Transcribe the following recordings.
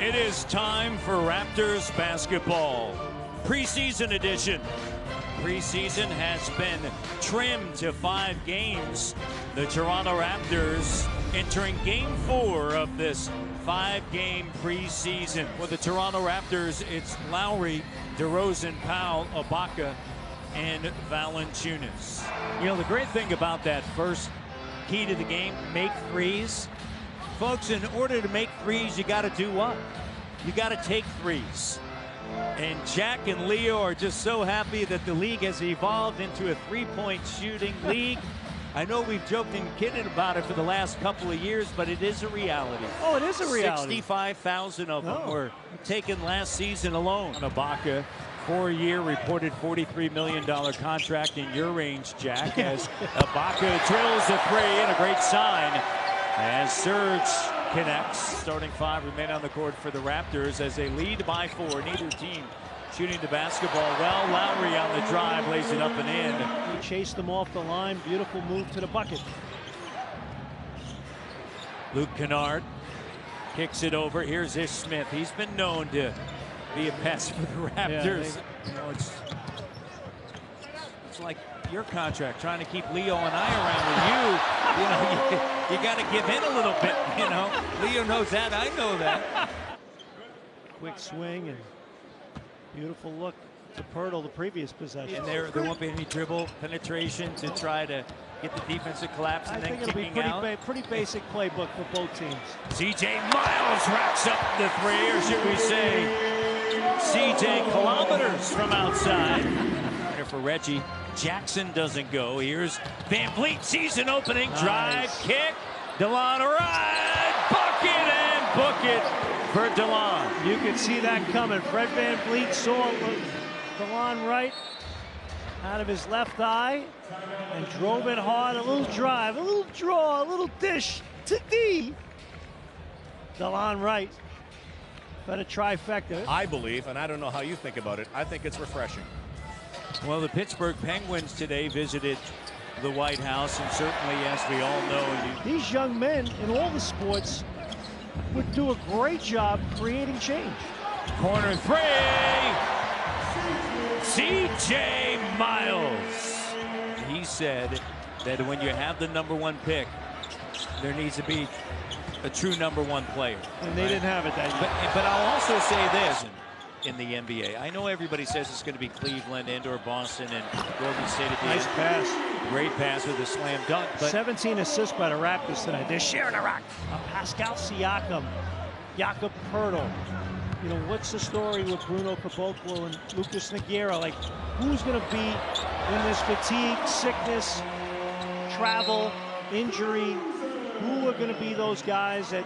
It is time for Raptors basketball. Preseason edition. Preseason has been trimmed to 5 games. The Toronto Raptors entering Game 4 of this 5-game preseason. For the Toronto Raptors, it's Lowry, DeRozan, Powell, Ibaka, and Valanciunas. You know, the great thing about that first key to the game, make threes. Folks, in order to make threes, you got to do what? You got to take threes. And Jack and Leo are just so happy that the league has evolved into a three-point shooting league. I know we've joked and kidded about it for the last couple of years, but it is a reality. Oh, it is a reality. 65,000 of them were taken last season alone. Ibaka, 4-year reported $43 million contract in your range, Jack, as Ibaka drills a three, and a great sign as Serge connects. Starting 5 remain on the court for the Raptors as they lead by 4. Neither team shooting the basketball well. Lowry on the drive, lays it up and in. He chased them off the line. Beautiful move to the bucket. Luke Kennard kicks it over. Here's Ish Smith. He's been known to be a pest for the Raptors. You know, it's like your contract, trying to keep Leo and I around with you. You know, you got to give in a little bit, you know. Leo knows that. I know that. Quick swing and beautiful look to Pirtle, the previous possession. And there won't be any dribble penetration to try to get the defense to collapse and then kicking out. Pretty basic playbook for both teams. C.J. Miles racks up the three, or should we say C.J. kilometers from outside. For Reggie, Jackson doesn't go. Here's Van Vliet, season opening, drive, kick, DeLon Wright, bucket and book it for DeLon. You could see that coming. Fred Van Vliet saw DeLon Wright out of his left eye and drove it hard. A little drive, a little draw, a little dish to D. DeLon Wright. But a trifecta. I believe, and I don't know how you think about it, I think it's refreshing. Well, the Pittsburgh Penguins today visited the White House, and certainly, as we all know, these young men in all the sports would do a great job creating change. Corner three, C.J. Miles. He said that when you have the #1 pick, there needs to be a true #1 player. And they didn't have it that year. But I'll also say this. In the NBA, I know everybody says it's going to be Cleveland and/or Boston and Golden State at the nice end. pass. Great pass with a slam dunk. But 17 assists by the Raptors tonight. They're sharing a rock. Pascal Siakam, Jakob Poeltl. You know, what's the story with Bruno Caboclo and Lucas Nogueira? Like, who's going to be in this fatigue, sickness, travel, injury? Who are going to be those guys that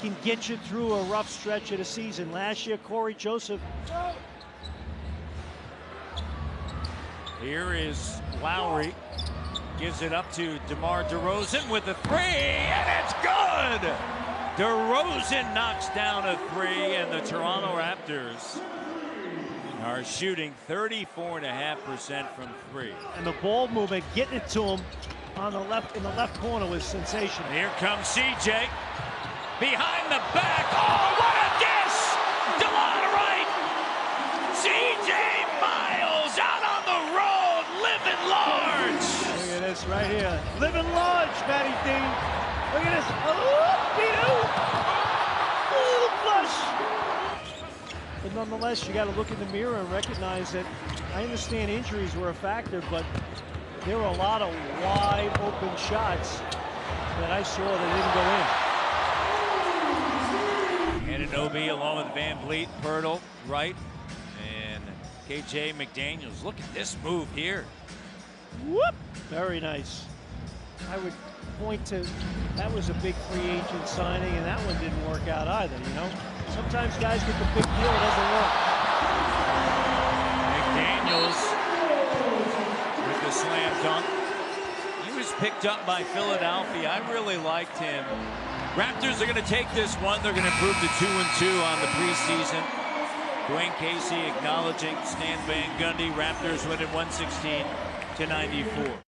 can get you through a rough stretch of the season? Last year, Corey Joseph. Here is Lowry. Gives it up to DeMar DeRozan with a three, and it's good! DeRozan knocks down a three, and the Toronto Raptors are shooting 34.5% from 3. And the ball movement, getting it to him on the left, in the left corner, was sensational. Here comes C.J. behind the back. Oh, what a dish! DeLon Wright! C.J. Miles out on the road, living large! Look at this right here. Living large, Matty D. Look at this. A little flush. But nonetheless, you got to look in the mirror and recognize that I understand injuries were a factor, but there were a lot of wide open shots that I saw that didn't go in. Anunoby along with Van Vliet, Pirtle, Wright, and KJ McDaniels. Look at this move here. Whoop! Very nice. I would point to that was a big free agent signing, and that one didn't work out either, you know? Sometimes guys get the big deal, it doesn't work. McDaniels with the slam dunk. He was picked up by Philadelphia. I really liked him. Raptors are going to take this one. They're going to improve to 2-2 on the preseason. Dwayne Casey acknowledging Stan Van Gundy. Raptors win at 116-94.